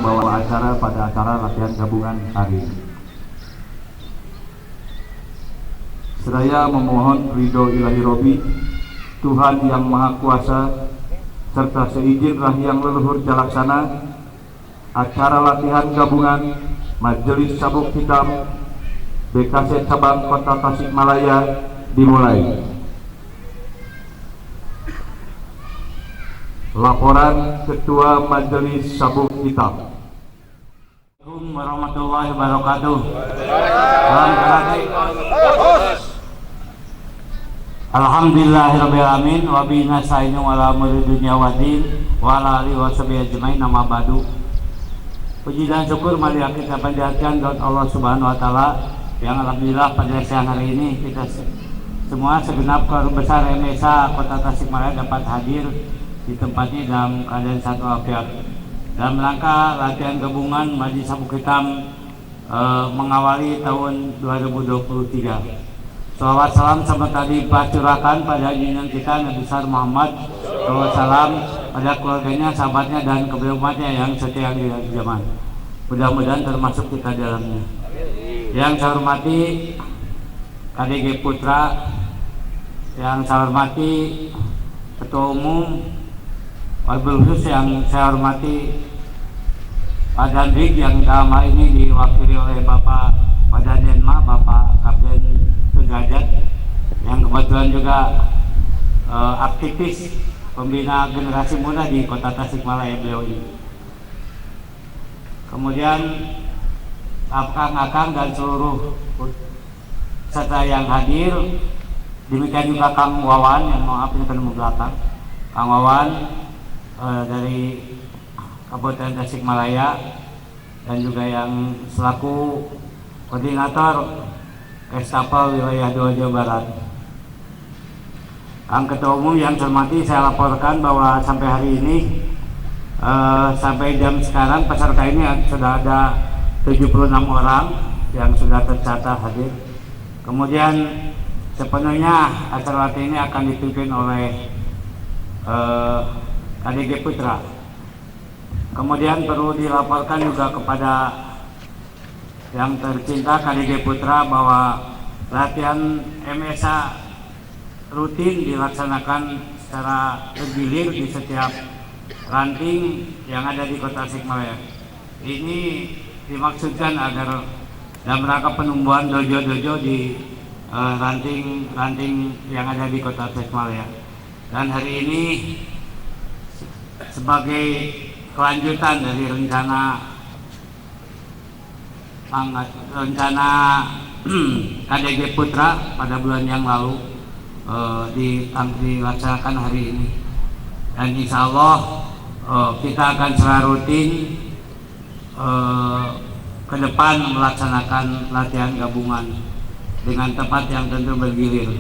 membawa acara pada acara latihan gabungan hari ini. Seraya memohon ridho ilahi Robi, Tuhan yang Maha Kuasa, serta seizin yang leluhur jalaksana, acara latihan gabungan Majelis Sabuk Hitam BKC Cabang Kota Tasikmalaya dimulai. Laporan Ketua Majelis Sabuk Hitam. Assalamualaikum warahmatullahi wabarakatuh. Alhamdulillahirrahmanirrahim. Wa bihi nasta'inu ala umuri dunya waddin wa ala alihi wa sahbihi ajmain, amma ba'du. Puji dan syukur mari kita panjatkan kepada Allah Subhanahu wa taala yang alhamdulillah pada siang hari ini kita semua segenap keluarga besar MSA Kota Tasikmalaya dapat hadir di tempat ini dalam keadaan satu walafiat. Dalam rangka latihan gabungan Majelis Sabuk Hitam mengawali tahun 2023. Salawat salam sama tadi curahkan pada junjungan kita Nabi besar Muhammad SAW, pada keluarganya, sahabatnya, dan kepada umatnya yang setia di zaman. Mudah-mudahan termasuk kita dalamnya. Yang saya hormati KDG Putra, yang saya hormati Ketua Umum, wabil khusus yang saya hormati Pak Dandik yang dalam hal ini diwakili oleh Bapak Denma, Bapak Kapten Sudrajat, yang kebetulan juga aktivis pembina generasi muda di Kota Tasikmalaya beliau ini. Kemudian akang-akang dan seluruh peserta yang hadir, demikian juga Kang Wawan yang maaf ini ketemu belakang, Kang Wawan dari Kabupaten Tasikmalaya, dan juga yang selaku koordinator Estafel wilayah 2 Jawa Barat. Kang Ketua Umum yang saya hormati, saya laporkan bahwa sampai hari ini sampai jam sekarang peserta ini sudah ada 76 orang yang sudah tercatat hadir. Kemudian sepenuhnya acara latihan ini akan dipimpin oleh KDG Putra. Kemudian perlu dilaporkan juga kepada yang tercinta KDG Putra bahwa latihan MSA rutin dilaksanakan secara bergilir di setiap ranting yang ada di Kota Tasikmalaya. Ini dimaksudkan agar dalam rangka penumbuhan dojo-dojo di ranting-ranting yang ada di Kota Tasikmalaya. Dan hari ini sebagai kelanjutan dari rencana KDG Putra pada bulan yang lalu dilaksanakan hari ini, dan insya Allah kita akan secara rutin ke depan melaksanakan latihan gabungan dengan tempat yang tentu bergilir.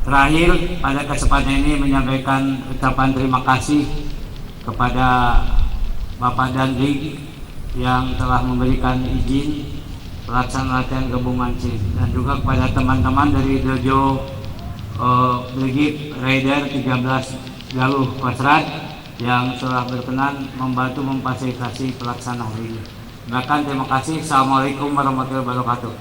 Terakhir, pada kesempatan ini menyampaikan ucapan terima kasih kepada Bapak Dandik yang telah memberikan izin pelaksanaan latihan gabungan sini, dan juga kepada teman-teman dari Dojo Brigade Raider 13 Galuh Kostrat yang telah berkenan membantu memfasilitasi pelaksanaan hari ini. Bahkan terima kasih. Assalamualaikum warahmatullahi wabarakatuh.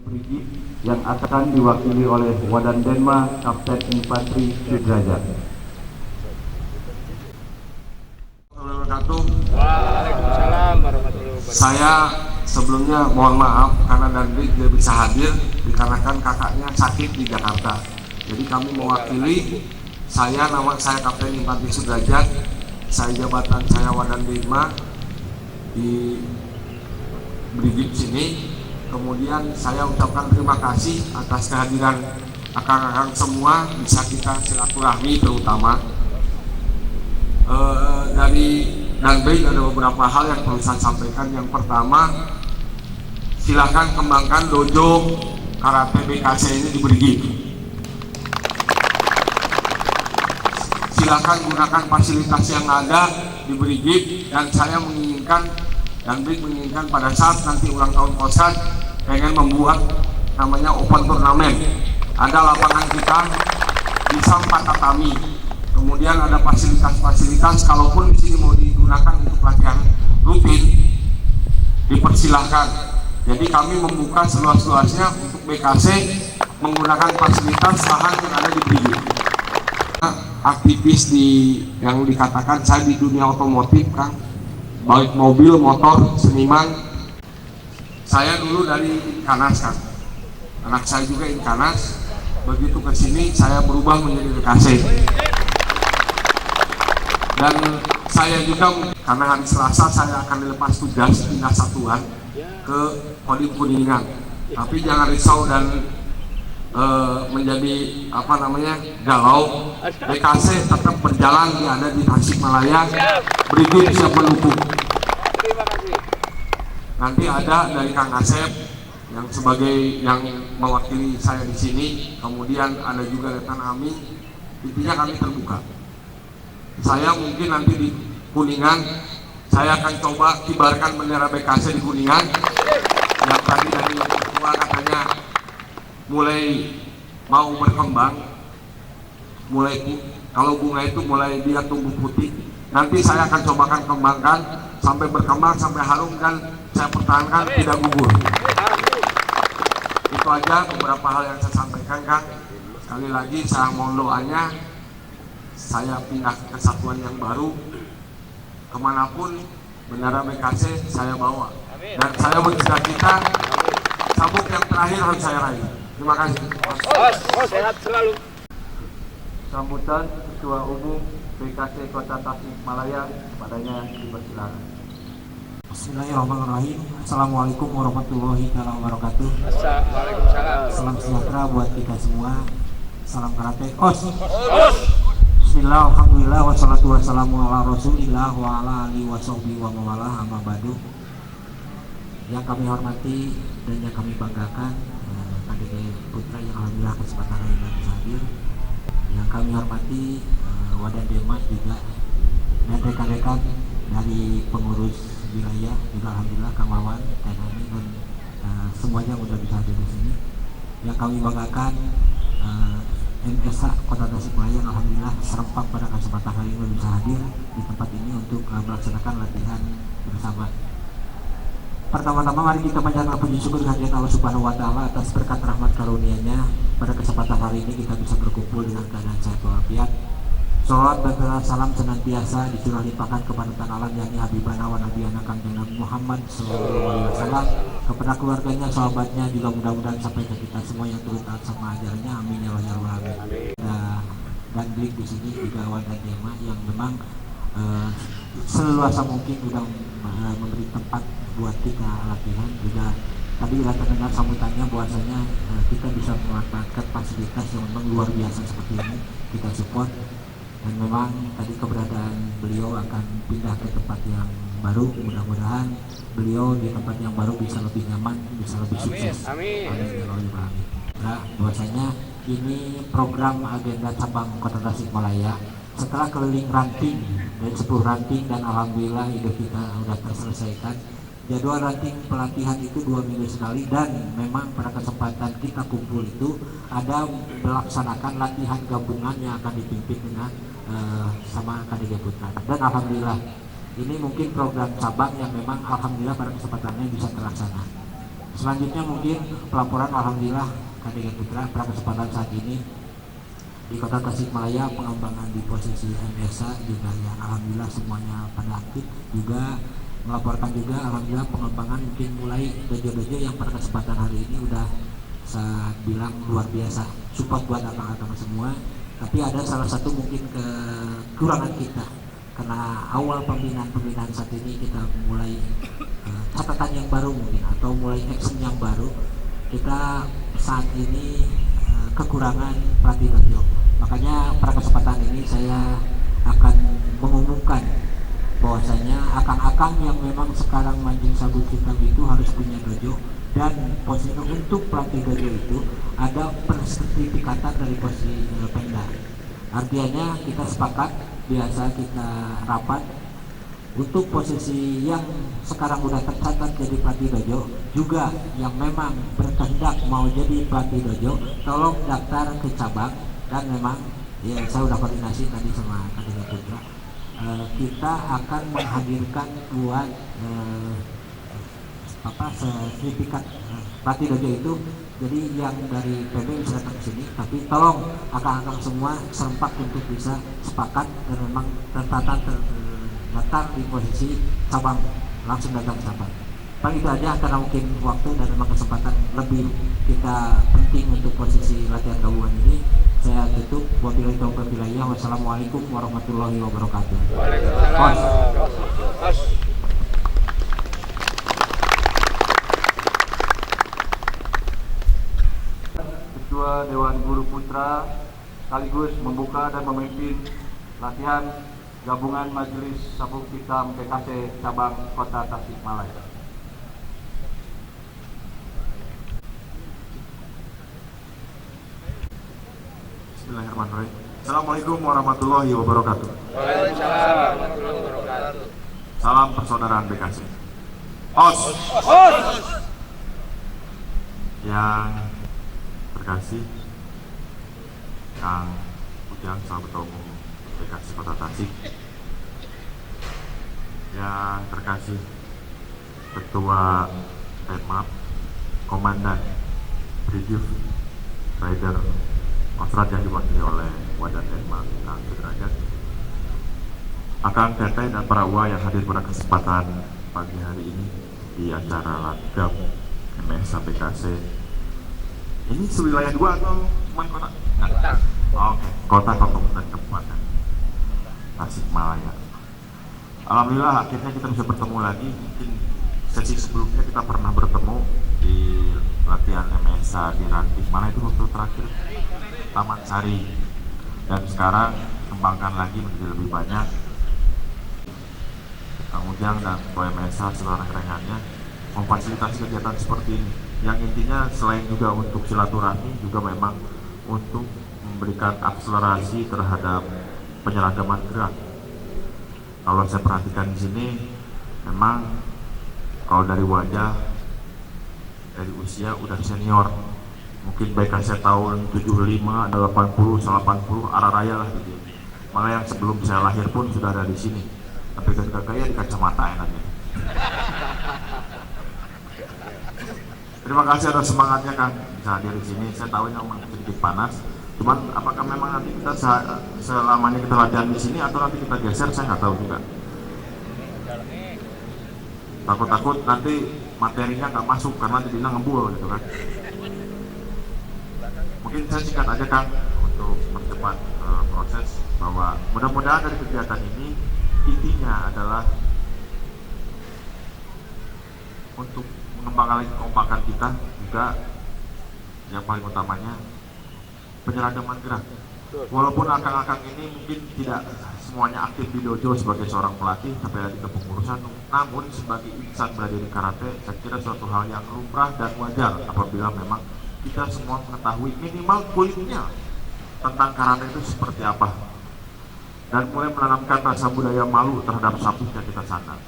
Brigade yang akan diwakili oleh Wadan Denma Kapten Infanteri Sudrajat. Waalaikumsalam warahmatullahi wabarakatuh. Saya sebelumnya mohon maaf karena Dandik tidak bisa hadir dikarenakan kakaknya sakit di Jakarta. Jadi kami mewakili, nama saya Kapten Infanteri Sudrajat, saya jabatan saya Wadan Denma di Brigade sini. Kemudian saya ucapkan terima kasih atas kehadiran akang-akang semua, bisa kita silaturahmi terutama. Dari Danbay ada beberapa hal yang perlu saya sampaikan. Yang pertama, silakan kembangkan dojo karate BKC ini di Brigade. Silakan gunakan fasilitas yang ada di Brigade, dan saya menginginkan, Danbay menginginkan pada saat nanti ulang tahun Kostrat pengen membuat namanya open turnamen. Ada lapangan kita bisa 4 tatami. Kemudian ada fasilitas-fasilitas, kalaupun di sini mau digunakan untuk latihan rutin, dipersilahkan. Jadi kami membuka seluas-luasnya untuk BKC menggunakan fasilitas lahan yang ada di Priuk. Aktivis yang dikatakan saya di dunia otomotif, Kang, baik mobil, motor, seniman. Saya dulu dari Inkanas, Kang. Anak saya juga Inkanas. Begitu ke sini saya berubah menjadi BKC. Dan saya juga karena hari Selasa saya akan dilepas tugas pindah satuan ke Kodim Kuningan. Tapi jangan risau dan menjadi galau. BKC tetap berjalan, ada di Tasikmalaya. Brigjen siap mendukung. Terima kasih. Nanti ada dari Kang Asep yang yang mewakili saya di sini. Kemudian ada juga Letnan Amin. Intinya kami terbuka. Saya mungkin nanti di Kuningan, saya akan coba kibarkan bendera BKC di Kuningan. Yang tadi dari ketua katanya mulai mau berkembang, kalau bunga itu mulai dia tumbuh putih, nanti saya akan cobakan kembangkan sampai berkembang, sampai harum, dan saya pertahankan tidak gugur. Itu aja beberapa hal yang saya sampaikan, Kang. Sekali lagi saya mohon doanya, saya pindah ke satuan yang baru, kemanapun bendera BKC saya bawa, dan saya bercita-cita sabuk yang terakhir harus saya raih. Terima kasih. Sehat selalu. Sambutan Ketua Umum BKC Kota Tasikmalaya, padanya dipersilakan. Bismillahirrahmanirrahim. Assalamualaikum warahmatullahi wabarakatuh. Waalaikumsalam. Salam sejahtera buat kita semua. Salam karate. Bismillah, alhamdulillah, wassalatu wassalamu ala rasulillah wa ala alihi wa sahbihi wa mawalah, amma ba'du. Yang kami hormati dan yang kami banggakan, KDG Putra yang alhamdulillah kesempatan hari ini bisa hadir. Yang kami hormati Wadah Demas juga, dan rekan-rekan dari pengurus wilayah juga alhamdulillah, Kang Wawan, Kang Ani, dan semuanya sudah bisa hadir di sini. Yang kami banggakan MSA Kota Tasikmalaya yang alhamdulillah serempak pada kesempatan hari ini bisa hadir di tempat ini untuk melaksanakan latihan bersama. Pertama-tama mari kita panjatkan puji syukur kehadirat Allah Subhanahu wa taala atas berkat rahmat karunia-Nya. Pada kesempatan hari ini kita bisa berkumpul dengan keadaan sehat walafiat. Salawat dan salam senantiasa dicurah limpahkan kepada alam yakni Habibana wa Nabiyana Kanjeng Nabi Muhammad SAW, kepada keluarganya, sahabatnya, juga mudah-mudahan sampai ke kita semua yang turut taat sama ajarannya. Amin ya rabbal alamin. Dan di sini juga Wadah Dema yang memang seluasa mungkin sudah memberi tempat buat kita latihan. Juga tadi kita terdengar sambutannya bahwasanya kita bisa memanfaatkan fasilitas yang memang luar biasa seperti ini, kita support. Dan memang tadi keberadaan beliau akan pindah ke tempat yang baru, mudah-mudahan beliau di tempat yang baru bisa lebih nyaman, bisa lebih sukses. Amin. Nah, bahwasanya ini program agenda cabang Kota Tasikmalaya setelah keliling ranting dari 10 ranting, dan alhamdulillah itu kita sudah terselesaikan. Jadwal ranting pelatihan itu 2 minggu sekali, dan memang pada kesempatan kita kumpul itu ada melaksanakan latihan gabungan yang akan dipimpin dengan sama KDG Putra. Dan alhamdulillah ini mungkin program cabang yang memang alhamdulillah pada kesempatannya bisa terlaksana. Selanjutnya mungkin pelaporan alhamdulillah KDG Putra pada kesempatan saat ini di Kota Tasikmalaya pengembangan di posisi MSA juga yang alhamdulillah semuanya pada aktif, juga melaporkan juga alhamdulillah pengembangan mungkin mulai dojo-dojo yang pada kesempatan hari ini udah saya bilang luar biasa, support buat abang-abang semua. Tapi ada salah satu mungkin kekurangan kita, karena awal pembinaan saat ini kita mulai catatan yang baru mungkin, atau mulai action yang baru. Kita saat ini kekurangan pelatih dojo. Makanya pada kesempatan ini saya akan mengumumkan bahwasanya akang-akang yang memang sekarang mancing sabut hitam itu harus punya dojo, dan posisi untuk pelatih dojo itu ada persertifikatan dari posisi Pemda. Artinya kita sepakat, biasa kita rapat untuk posisi yang sekarang sudah tercatat jadi pelatih dojo, juga yang memang berkehendak mau jadi pelatih dojo, tolong daftar ke cabang, dan memang Ya, saya sudah koordinasi tadi sama Kadin Putra. Kita akan menghadirkan buat sertifikat pelatih dojo itu. Jadi yang dari PB bisa datang ke sini, tapi tolong akang-akang semua serempak untuk bisa sepakat dan memang terdaftar di posisi cabang, langsung datang ke cabang. Paling itu aja, karena mungkin waktu dan memang kesempatan lebih kita penting untuk posisi latihan gabungan ini. Saya tutup. Wabillahi taufiq wal hidayah. Wassalamualaikum warahmatullahi wabarakatuh. Waalaikumsalam. Ketua Dewan Guru Putra sekaligus membuka dan memimpin latihan gabungan Majelis Sabuk Hitam PKC Cabang Kota Tasikmalaya. Bismillahirrahmanirrahim. Assalamualaikum warahmatullahi wabarakatuh. Waalaikumsalam warahmatullahi wabarakatuh. Salam persaudaraan PKC. OS. Yang terkasih Kang Ujang, Salah Ketua Umum PKC Kota Tasik. Yang terkasih Ketua Emap, Komandan Brigif Rider Kostrat yang diwakili oleh Wadah Emap Kang Sudrajat, Akang Teteh dan para UA yang hadir pada kesempatan pagi hari ini di acara Latgab MSA PKC. Ini sewilayah 2 atau cuma kota? Kota. Oke, kota kabupaten kabupaten Tasikmalaya. Alhamdulillah akhirnya kita bisa bertemu lagi. Mungkin sesi sebelumnya kita pernah bertemu di latihan MSA di Ranting. Mana itu waktu terakhir? Taman Sari. Dan sekarang kembangkan lagi menjadi lebih banyak. Kang Ujang dan Ketua MSA seluruh rekan-rekannya memfasilitasi kegiatan seperti ini, yang intinya selain juga untuk silaturahmi, juga memang untuk memberikan akselerasi terhadap penyeragaman gerak. Kalau saya perhatikan di sini, memang kalau dari wajah, dari usia udah senior, mungkin baik saya tahun 75, ada 80, 80, arah raya lah gitu. Malah yang sebelum saya lahir pun sudah ada di sini. Tapi ketika gaya di kacamata enaknya. Terima kasih atas semangatnya Kang bisa hadir di sini. Saya tahu ini memang sedikit panas. Cuman apakah memang nanti kita selamanya kita latihan di sini atau nanti kita geser, saya nggak tahu juga. Takut-takut nanti materinya nggak masuk karena dibilang ngebul gitu kan. Mungkin saya singkat aja Kang untuk mempercepat proses, bahwa mudah-mudahan dari kegiatan ini intinya adalah untuk mengembangkan lagi kekompakan kita, juga yang paling utamanya penyeragaman gerak. Walaupun akang-akang ini mungkin tidak semuanya aktif di dojo sebagai seorang pelatih sampai ada di kepengurusan, namun sebagai insan berada di karate, saya kira suatu hal yang lumrah dan wajar apabila memang kita semua mengetahui minimal kulitnya tentang karate itu seperti apa, dan mulai menanamkan rasa budaya malu terhadap sabuk yang kita sandang.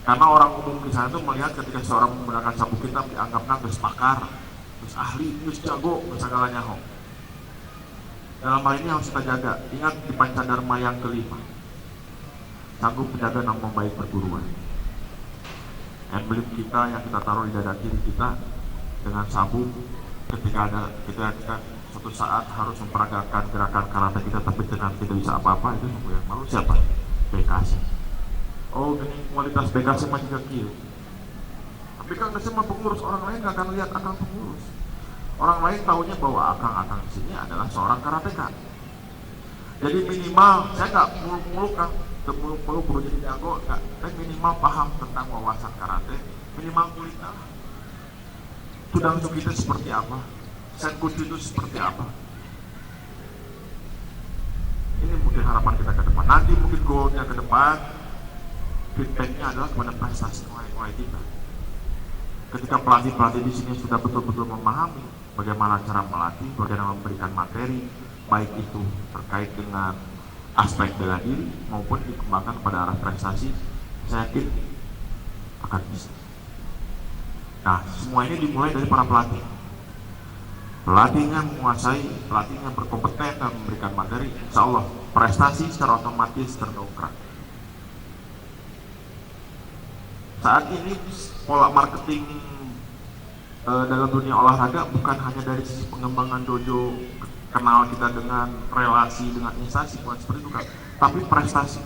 Karena orang umum di sana itu melihat ketika seorang menggunakan sabuk hitam dianggapnya geus pakar, geus ahli, geus jago, segalanya ho. Dalam hal ini harus kita jaga. Ingat di Pancadharma yang kelima, sanggup menjaga nama baik perguruan. Emblem kita yang kita taruh di dada kiri kita dengan sabuk, ketika suatu saat harus memperagakan gerakan karate kita tapi dengan tidak bisa apa-apa, itu yang malu siapa? PKC. Oh, ini kualitas BKC masih kecil. Tapi kan semua pengurus, orang lain nggak akan lihat akang pengurus. Orang lain tahunya bahwa akang di sini adalah seorang karateka. Jadi minimal, saya nggak muluk-muluk Kang, muluk-muluk perlu jadi jago, nggak. Tapi minimal paham tentang wawasan karate, minimal kulitnya. Tudang kita seperti apa? Senkutu itu seperti apa? Ini mungkin harapan kita ke depan. Nanti mungkin goalnya ke depan, feedbacknya adalah kepada prestasi nilai kita. Ketika pelatih-pelatih di sini sudah betul-betul memahami bagaimana cara melatih, bagaimana memberikan materi, baik itu terkait dengan aspek bela diri maupun dikembangkan pada arah prestasi, saya yakin akan bisa. Nah, semua ini dimulai dari para pelatih. pelatihnya menguasai, pelatihnya berkompeten dan memberikan materi, insya Allah prestasi secara otomatis terdongkrak. Saat ini pola marketing dalam dunia olahraga bukan hanya dari sisi pengembangan dojo, kenal kita dengan relasi dengan instansi, bukan seperti itu kan, tapi prestasi.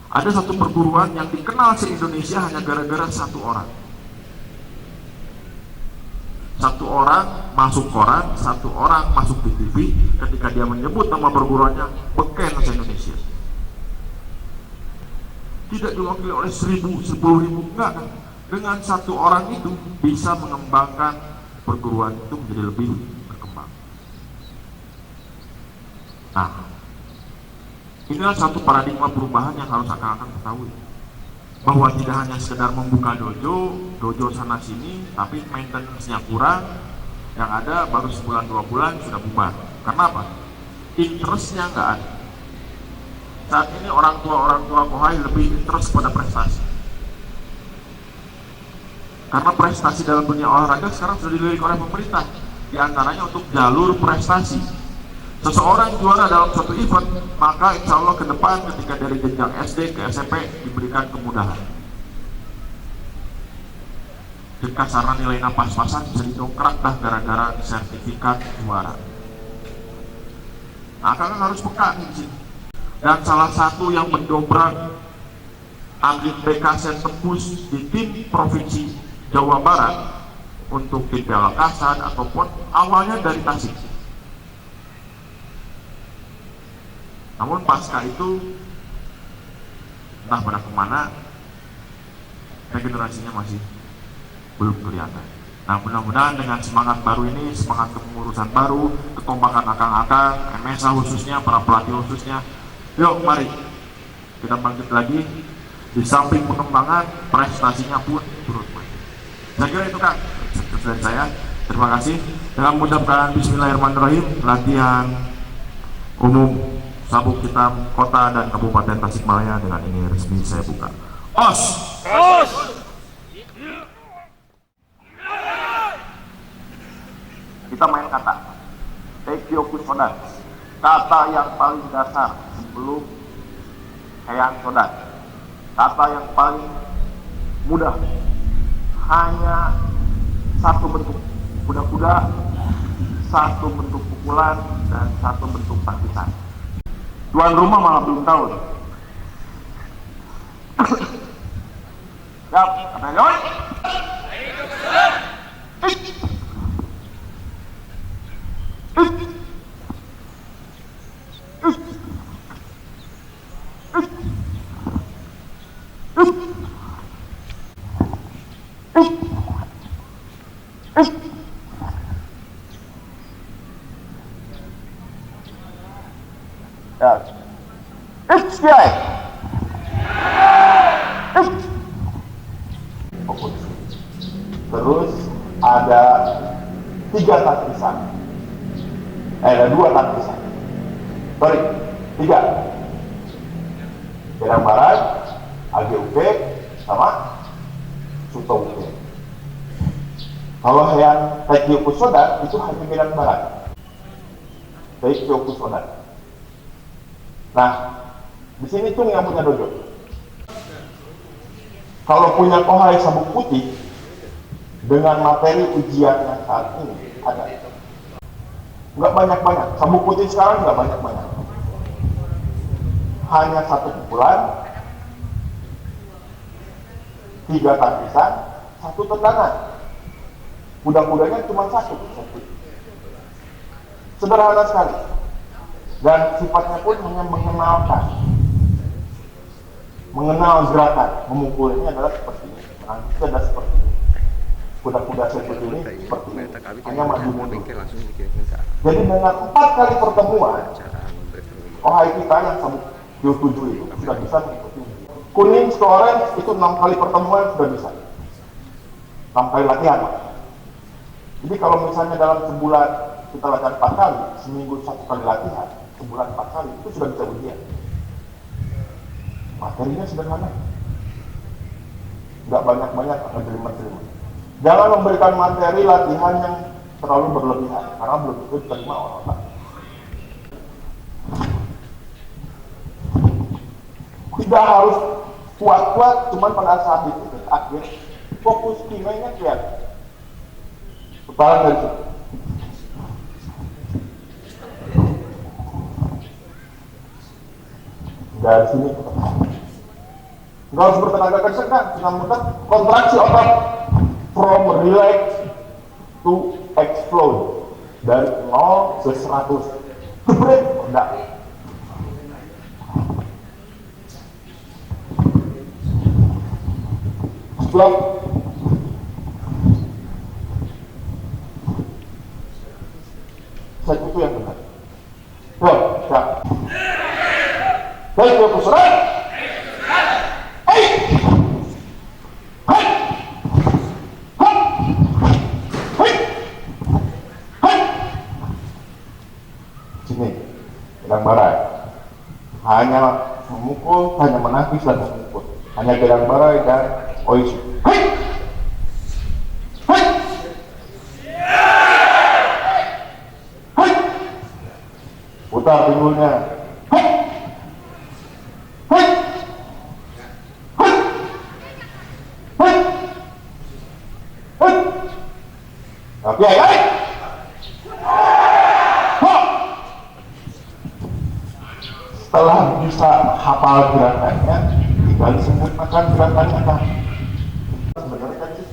Ada satu perguruan yang dikenal se-Indonesia hanya gara-gara satu orang. Satu orang masuk koran, satu orang masuk di TV, ketika dia menyebut nama perguruannya, beken se-Indonesia. Tidak diwakili oleh 1000, 10.000, enggak kan? Dengan satu orang itu bisa mengembangkan perguruan itu menjadi lebih berkembang. Nah, inilah satu paradigma perubahan yang harus akan ketahui, bahwa tidak hanya sekedar membuka dojo sana sini, tapi maintenance-nya kurang, yang ada baru sebulan 2 bulan sudah bubar. Karena apa? Interest-nya nggak ada. Saat ini orang tua Kohai lebih interest pada prestasi, karena prestasi dalam dunia olahraga sekarang sudah dilirik oleh pemerintah, diantaranya untuk jalur prestasi. Seseorang juara dalam suatu event, maka insya Allah ke depan ketika dari jenjang SD ke SMP diberikan kemudahan. Jika sarana nilainya pas-pasan bisa didongkrak dah gara-gara sertifikat juara. Nah, kakak harus peka nih di sini. Dan salah satu yang mendobrak atlet BK tembus di tim provinsi Jawa Barat untuk tim Piala Kasat ataupun awalnya dari Tasik. Namun pasca itu entah pada kemana, regenerasinya masih belum kelihatan. Nah, mudah-mudahan dengan semangat baru ini, semangat kepengurusan baru, kekompakan akang-akang, MSA khususnya, para pelatih khususnya, yuk mari kita bangkit lagi. Di samping pengembangan, prestasinya pun turut naik. Saya kira itu Kak dari saya. Terima kasih. Dengan mengucapkan Bismillahirrahmanirrahim, latihan umum Sabuk Hitam Kota dan Kabupaten Tasikmalaya dengan ini resmi saya buka. OS! OS! Kita main kata. Tekyoku Sodan. Kata yang paling dasar sebelum Eyang Sodan. Kata yang paling mudah. Hanya satu bentuk kuda-kuda, satu bentuk pukulan, dan satu bentuk takisan. Tuan rumah malah belum tahu. Siap, kata Yoy. Terus ada 3 takisan. Ada 2 takisan. Sorry, 3. Medan Barat, AGUP, sama Suto UP. Kalau yang Tekyoku Sodan itu hanya Medan Barat. Tekyoku Sodan. Nah, di sini tuh yang punya dojo. Kalau punya Kohai Sabuk Putih dengan materi ujian yang saat ini ada. Nggak banyak-banyak. Sabuk Putih sekarang nggak banyak-banyak. Hanya 1 pukulan, 3 takisan, 1 tendangan. Kuda-kudanya cuma 1. Sederhana sekali. Dan sifatnya pun hanya mengenalkan, mengenal gerakan. Memukulnya adalah seperti ini, menangkisnya adalah seperti ini. Kuda-kuda seperti ini seperti ini, hanya maju mundur. Jadi dengan 4 kali pertemuan, Kohai kita yang sabuk Q7 itu sudah bisa mengikuti. Kuning ke orange itu 6 kali pertemuan sudah bisa, 6 kali latihan. Jadi kalau misalnya dalam sebulan kita latihan 4 kali, seminggu 1 kali latihan, sebulan 4 kali, itu sudah bisa ujian. Materinya sederhana, nggak banyak-banyak, akan terima-terima. Jangan memberikan materi latihan yang terlalu berlebihan, karena belum tentu diterima orang. Tidak harus kuat-kuat, cuman pada saat itu akhir fokus kimanya kelihatan. Kepala dari situ. Dari sini. Nggak harus bertenaga kencang kan, mudah kontraksi otot from relax to explode dari 0 ke 100. Jebret, enggak. Stop. Saya itu yang benar. Siap. Baik, fokus serang. Sini, gedang barai. Hanya memukul, hanya menangkis dan memukul. Hanya gedang barai dan oisu. Putar pinggulnya. Oke, baik. Setelah bisa hafal gerakannya, tinggal disempurnakan gerakannya kan. Sebenarnya kan sih,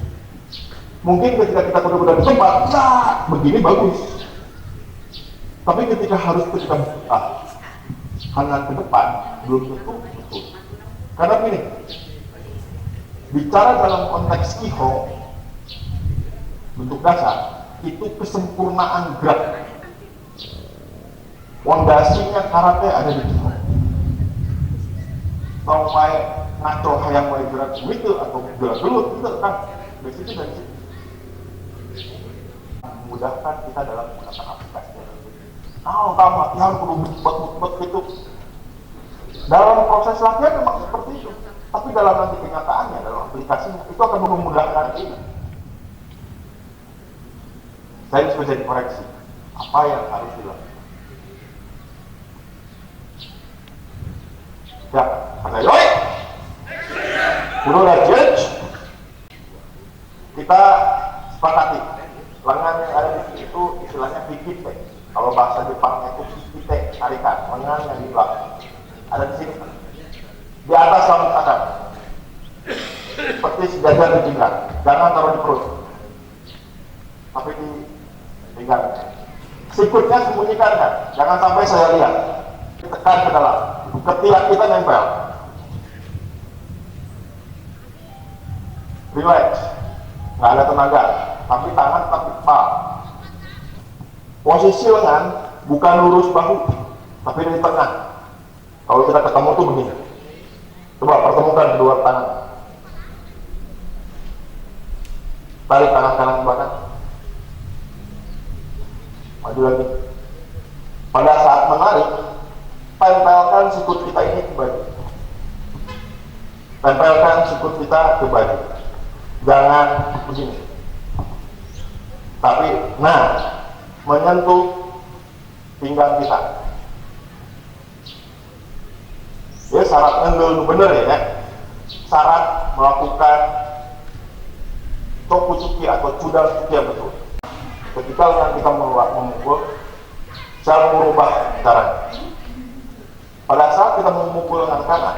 mungkin ketika kita kuda-kuda di tempat, begini bagus. Tapi ketika harus ketika hangat ke depan, belum tentu betul. Karena gini, bicara dalam konteks Kihon, bentuk dasar, itu kesempurnaan gerak. Fondasinya karate ada di Kihon. Mau main ngaco hayang mau gerak begitu atau gerak gelut itu kan dari situ. Memudahkan kita dalam menggunakan aplikasi. Utama yang perlu bet itu. Dalam proses latihan memang seperti itu. Tapi dalam nanti kenyataannya, dalam aplikasi itu akan memudahkan ini. Saya bisa jadi koreksi apa yang harus dilakukan. Ya, ada yoi. Udah judge. Kita sepakati lengan yang ada di sini itu istilahnya hikite. Kalau bahasa Jepangnya itu hikite, tarikan lengan yang di belakang. Ada di sini. Di atas lambung tangan. Seperti sejajar di pinggang. Jangan taruh di perut. Tapi di pinggang. Sikutnya sembunyikan kan. Jangan sampai saya lihat. Tekan ke dalam. Ketiak kita nempel. Relax. Nggak ada tenaga. Tapi tangan tetap di kepala. Posisi lengan bukan lurus bahu, tapi di tengah. Kalau kita ketemu tuh begini. Coba pertemukan kedua tangan. Tarik tangan kanan ke belakang. Maju lagi. Pada saat menarik, tempelkan sikut kita ini ke baju. Tempelkan sikut kita ke baju. Jangan begini. Tapi, menyentuh pinggang kita. Ya, syarat ngendel bener ya. Syarat melakukan tokusuki atau cudal suki yang betul. Ketika kita memukul, cara merubah caranya. Pada saat kita memukul lengan kanan,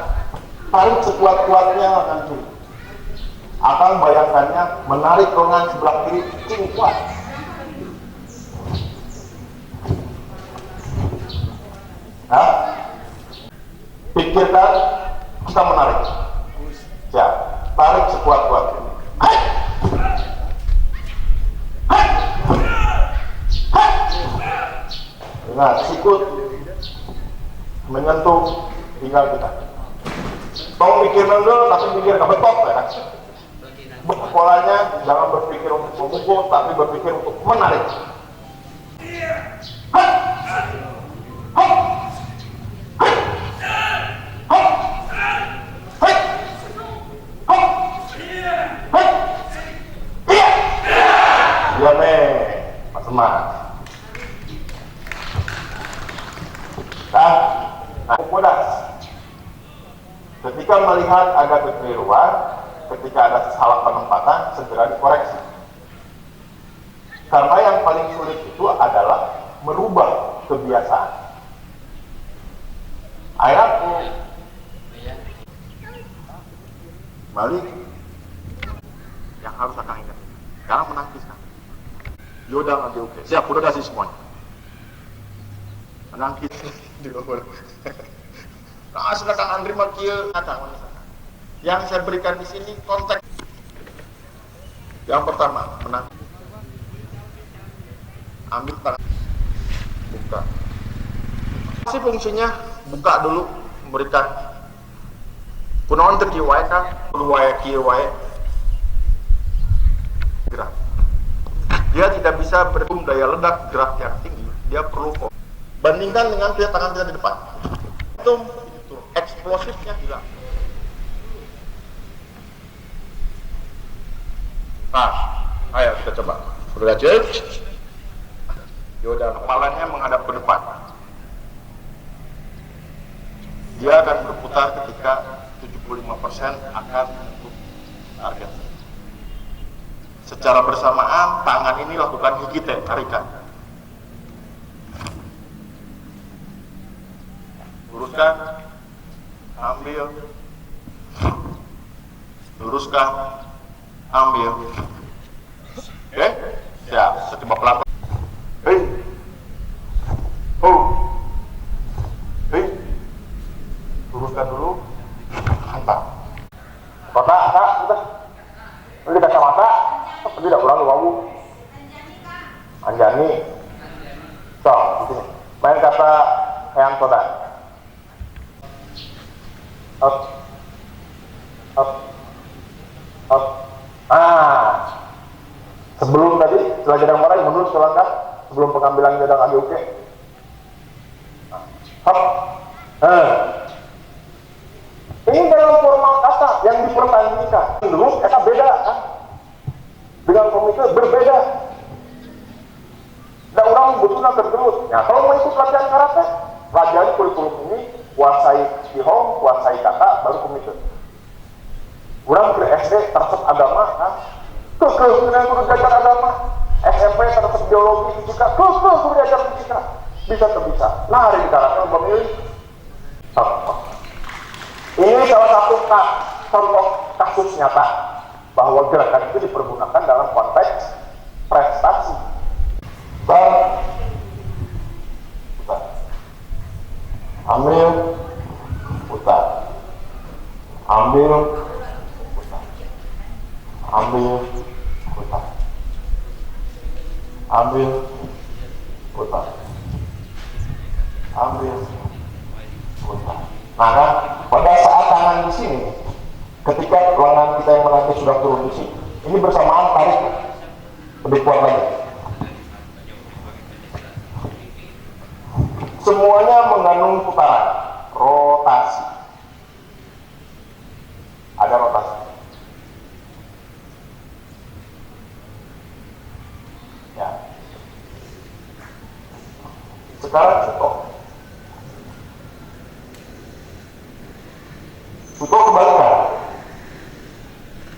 tarik sekuat-kuatnya lengan kiri. Akan bayangkannya menarik lengan sebelah kiri cing kuat. Pikirkan kita menarik. Siap. Tarik sekuat-kuatnya. Nah, sikut menyentuh pinggang kita. Tolong mikir dulu, tapi mikir ke betok ya. Polanya jangan berpikir untuk memukul, tapi berpikir untuk menarik. Iya. Mukodas. Ketika melihat ada kekeliruan, ketika ada salah penempatan, segera dikoreksi. Karena yang paling sulit itu adalah merubah kebiasaan. Ayat balik yang harus akan ingat. Sekarang menangkis kan. Yoda nanti oke. Siap, udah kasih semuanya. Menangkis di bawah. Nah, sudah Kang Andri makieu kata. Yang saya berikan di sini konteks. Yang pertama, menangkis. Ambil tangan, buka. Si fungsinya buka dulu, memberikan kunaon teu kieu wae kan, kieu wae gerak. Dia tidak bisa berhubung daya ledak gerak yang tinggi, dia perlu bandingkan dengan pihak tangan kita di depan. Itu eksplosifnya hilang. Nah, ayo kita coba. Belajar. Yoda kepalanya menghadap ke depan. Dia akan berputar ketika 75% akan untuk target. Secara bersamaan tangan ini lakukan hikite, tarikan. Luruskan, ambil, luruskan, ambil. Oke, siap. Saya coba pelan. Hei, hei, luruskan dulu, hantar. Kota, kita, ini kacamata, tidak kurang wawu. Anjani, so, di sini. Main kata yang soda. Up, up, up. Sebelum tadi, setelah jadang marai, mundur selangkah. Sebelum pengambilan jadang AGOK. Hop. Ini dalam formal kata yang dipertandingkan. Dulu kita beda kan? Dengan komite berbeda. Dan orang butuhnya tergerus. Ya, kalau mau ikut latihan karate, pelajari kurikulum ini, kuasai kihong, kuasai kata, baru komite. Orang ke SD tersebut agama, kan? Kekeueunan kudu belajar agama. SMP terhadap biologi fisika, kudu belajar fisika, bisa terbisa. Nah, hari di karate memilih. Ini salah satu contoh kasus nyata bahwa gerakan itu dipergunakan dalam konteks prestasi. Bang, ambil, putar, ambil, putar, ambil, putar. Ambil, putar, ambil, putar. Maka pada saat tangan di sini, ketika lengan kita yang menanti sudah turun di sini, ini bersamaan tarik lebih kuat lagi. Semuanya mengandung putaran, rotasi. Ada rotasi. Ya. Sekarang cukup. Tutup kebalikan.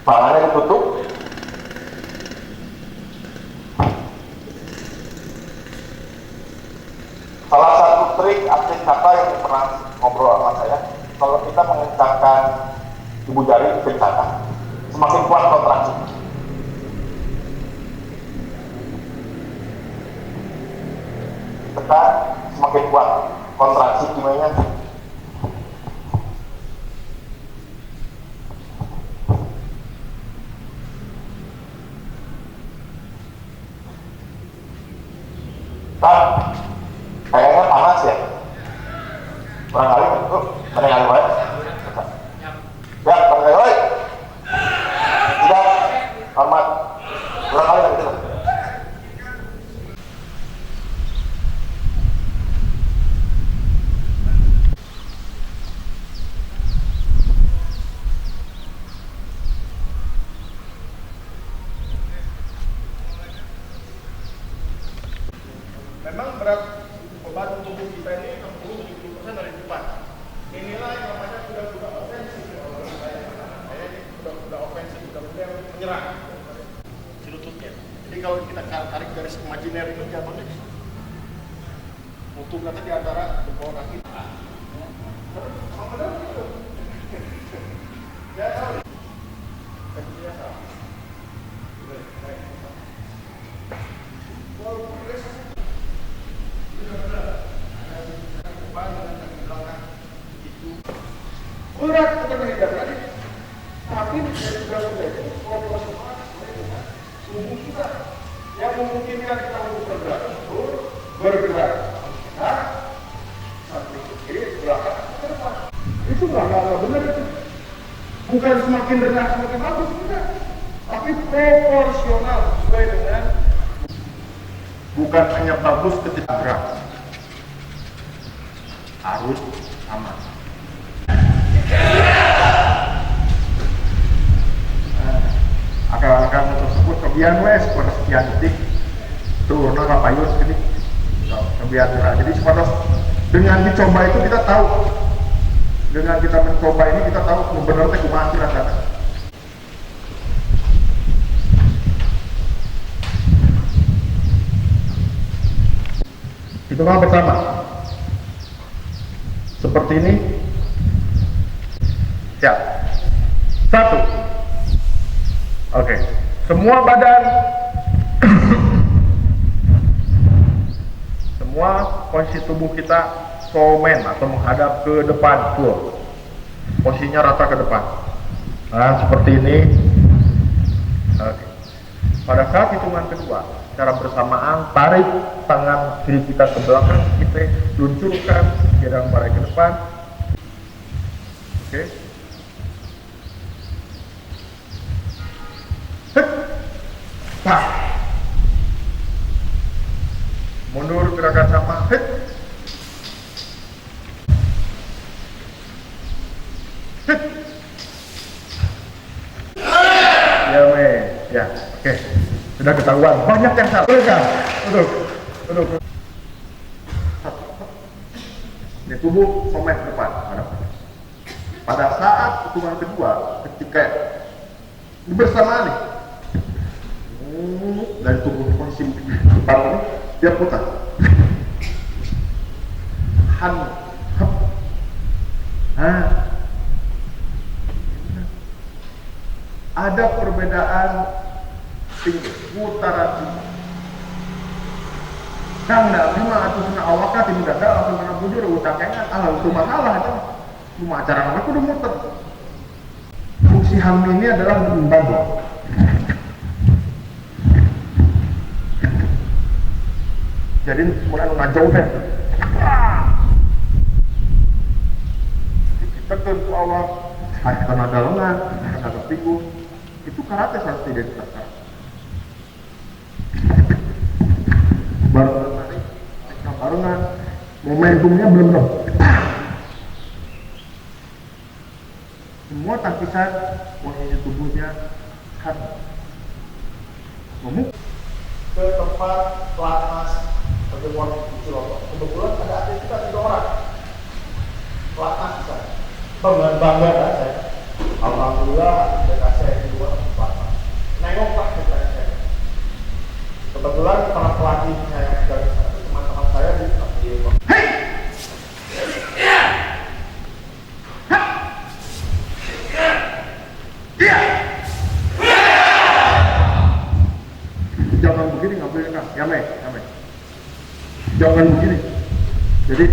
Tangannya ditutup. Salah satu trik atlet kata yang pernah ngobrol sama saya, kalau kita mengencangkan ibu jari kencangkan, semakin kuat kontraksi. Tekan, semakin kuat kontraksi kimianya. Kayaknya panas ya. Barangkali itu barangkali baik. Ya, barangkali baik. Tidak hormat. Barangkali gitu. tarik garis imajiner itu jatuhnya untuk kata di antara jempol kaki. Berat untuk menghindari, tapi dari dalam itu proporsional dengan tubuh kita yang memungkinkan kita untuk bergerak. Nah, samping ke kiri, belakang, ke depan. Itu nggak benar itu. Bukan semakin rendah semakin bagus, tidak. Tapi proporsional sesuai dengan. Bukan hanya bagus ketika gerak, harus aman. Akan tersebut kebiasaan wes pada sekian detik turun payus gini kebiasaan. Jadi sepados dengan dicoba itu kita tahu, dengan kita mencoba ini kita tahu benar teh kumaha rasanya. Itu hal pertama seperti ini ya. Satu, oke, semua badan semua posisi tubuh kita somen atau menghadap ke depan, full posisinya rata ke depan. Nah seperti ini. Oke. Pada saat hitungan kedua secara bersamaan tarik tangan kiri kita ke belakang, kita luncurkan gedang parai ke depan. Oke. Pak. Mundur gerakan sama. Ya, ya, oke. Sudah ketahuan. Banyak yang salah. Kan? Duduk. Ini tubuh somen ke depan. Pada saat hitungan kedua, ketika bersamaan nih, dari tubuh posisi depan ini dia putar. Ada perbedaan putaran ini. Kang nggak cuma atau kena awaknya tim dada langsung kena bujur utangnya itu masalah itu. Cuma acara apa udah muter. Fungsi ham ini adalah membantu. Jadi mulai ngajau kan. Kita tentu awal karena dalangan, karena pikul itu karate harus diidentitaskan. Barengan, momentumnya belum. Semua tangkisan posisi tubuhnya kan ke tempat pelatnas pertemuan di Ciloto. Kebetulan ada aktivitas 3 orang pelatnas di sana. Bangga kan saya. Alhamdulillah dekat saya di luar pelatnas. Nengok pak dekat saya. Kebetulan para pelatih saya dari sana, teman-teman saya di Hei! Jangan begini ngambil kan, yame. Jangan begini. Jadi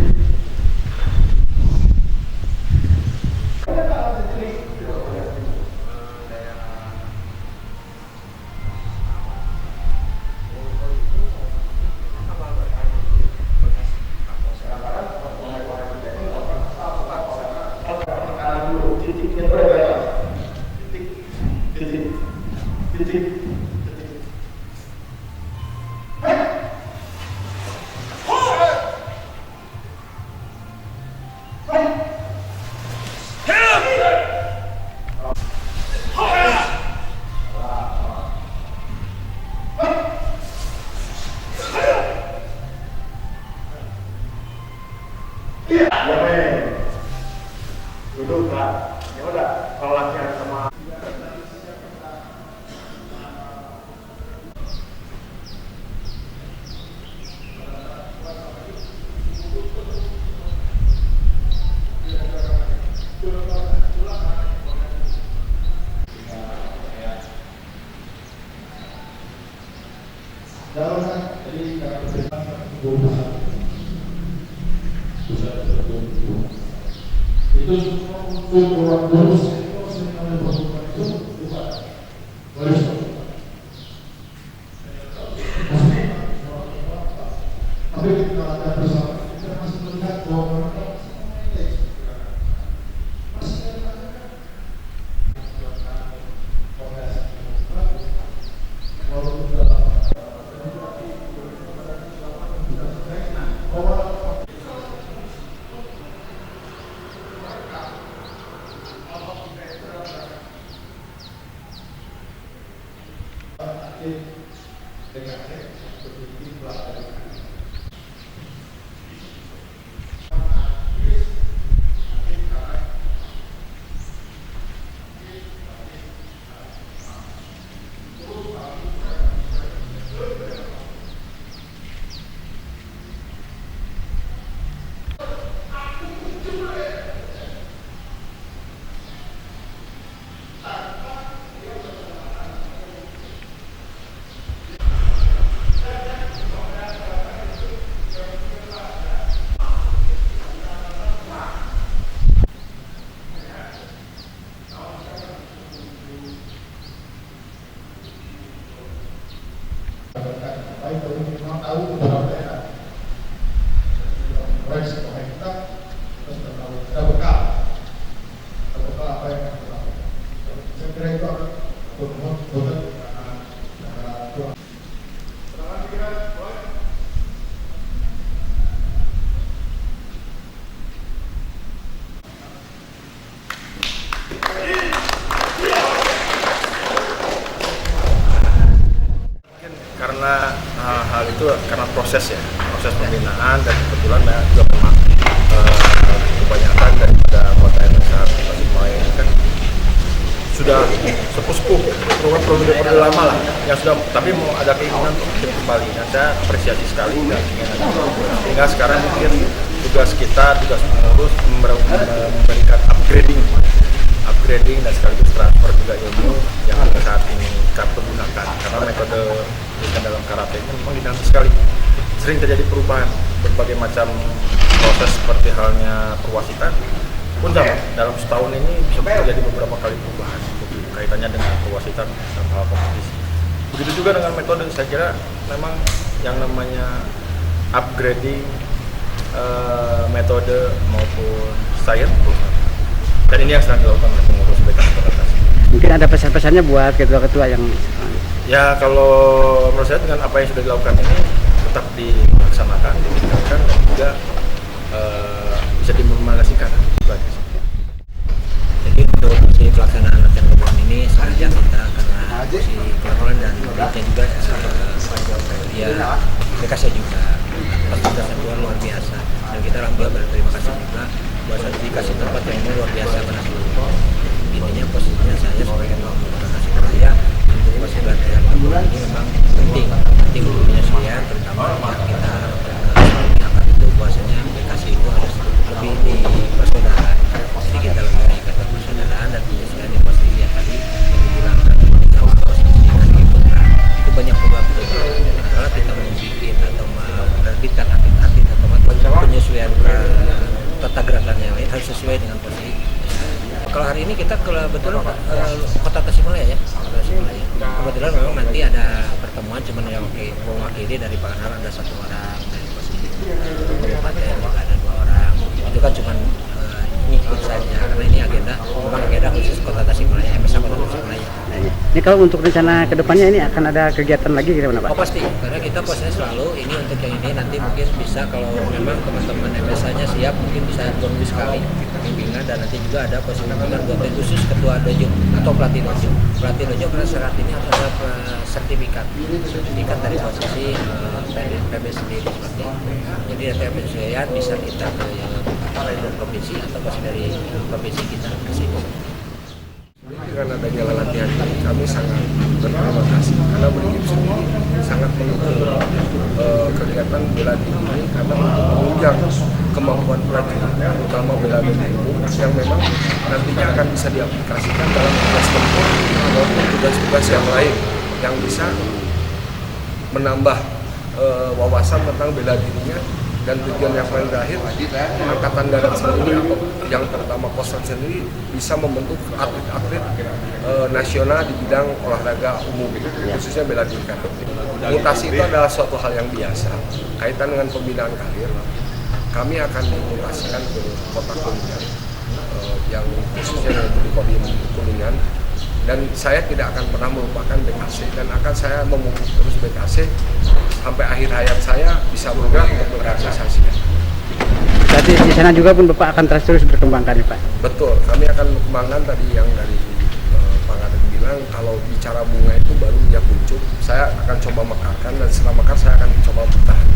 duduk kan, ya udah kalau latihan sama Karena hal itu karena proses pembinaan, dan kebetulan juga memang kebanyakan daripada anggota MSA Tasikmalaya ini kan sudah sepuh produk lama lah yang sudah, tapi mau ada keinginan untuk aktif kembali. Nah, saya apresiasi sekali dan keinginan sehingga sekarang mungkin tugas pengurus memberikan upgrading dan sekaligus transfer juga ilmu yang saat ini kita gunakan, karena metode dalam karate ini memang dinamis sekali, sering terjadi perubahan berbagai macam proses, seperti halnya perwasitan pun sama dalam setahun ini bisa terjadi beberapa kali perubahan kaitannya dengan perwasitan dalam hal kompetisi. Begitu juga dengan metode, saya kira memang yang namanya upgrading metode maupun style, dan ini yang sedang dilakukan oleh pengurus BKS Kota Tasik. Mungkin ada pesan-pesannya buat ketua-ketua yang ya, kalau menurut saya dengan apa yang sudah dilakukan ini tetap dilaksanakan, ditingkatkan, dan juga bisa diimplementasikan. Jadi untuk si pelaksanaan latihan gabungan ini sengaja kita karena si Kelakuan dan Britnya juga ya mereka saya juga fasilitas yang luar biasa, dan kita alhamdulillah berterima kasih juga bahwa dikasih tempat yang luar biasa pada seluruh. Intinya posisinya saya sebagai Kota Tasikmalaya untuk masih latihan gabungan ini memang penting untuk penyesuaian, terutama yang kita angkat itu bahwasanya aplikasi itu harus lebih dipersaudaraan. Jadi kita lebih kata persaudaraan dan penyesuaian yang pasti lihat tadi yang dibilang jauh itu banyak perubahan. Kalau kita membuat atau menerbitkan atlet atau penyesuaian tata gerakannya harus sesuai dengan posisi. Kalau hari ini kita kebetulan Kota Tasikmalaya ya, kebetulan memang nanti ada pertemuan, cuman yang mewakili dari Pak Kanal ada 1 orang, dari posisi kabupaten juga ada 2 orang. Itu kan cuman ngikut saja, karena ini bukan agenda khusus Kota Tasikmalaya, MSA Kota Tasikmalaya. Ini kalau untuk rencana kedepannya ini akan ada kegiatan lagi gimana Pak? Oh pasti, karena kita posisinya selalu ini untuk yang ini nanti mungkin bisa kalau memang teman-teman MSA-nya siap mungkin bisa 2 minggu sekali bimbingan, dan nanti juga ada posisi bukan buat khusus ketua dojo atau pelatih dojo karena syarat ini harus ada sertifikat dari posisi PB sendiri seperti itu. Jadi ada penyesuaian bisa kita ke yang provinsi atau posisi dari provinsi kita ke sini. Dengan adanya latihan ini kami sangat berterima kasih karena Brigif sendiri sangat mendukung kegiatan bela diri ini, karena menunjang kemampuan prajurit terutama bela diri umum yang memang nantinya akan bisa diaplikasikan dalam tugas tempur maupun tugas-tugas yang lain yang bisa menambah wawasan tentang bela dirinya dan tujuan yang paling terakhir Angkatan Darat sendiri atau yang terutama Kostrat sendiri bisa membentuk atlet-atlet nasional di bidang olahraga umum, khususnya bela diri karate. Mutasi itu adalah suatu hal yang biasa. Kaitan dengan pembinaan karir, kami akan dimutasikan ke kota Kuningan, yang khususnya di Kuningan, dan saya tidak akan pernah melupakan BKC dan akan saya memupuk terus BKC sampai akhir hayat saya bisa bergerak untuk berorganisasi. Berarti di sana juga pun Bapak akan terus berkembangkan ya Pak? Betul, kami akan kembangkan tadi yang dari Pak Kadek bilang, kalau bicara bunga itu baru dia kuncup, saya akan coba mekarkan dan setelah mekar saya akan coba bertahan.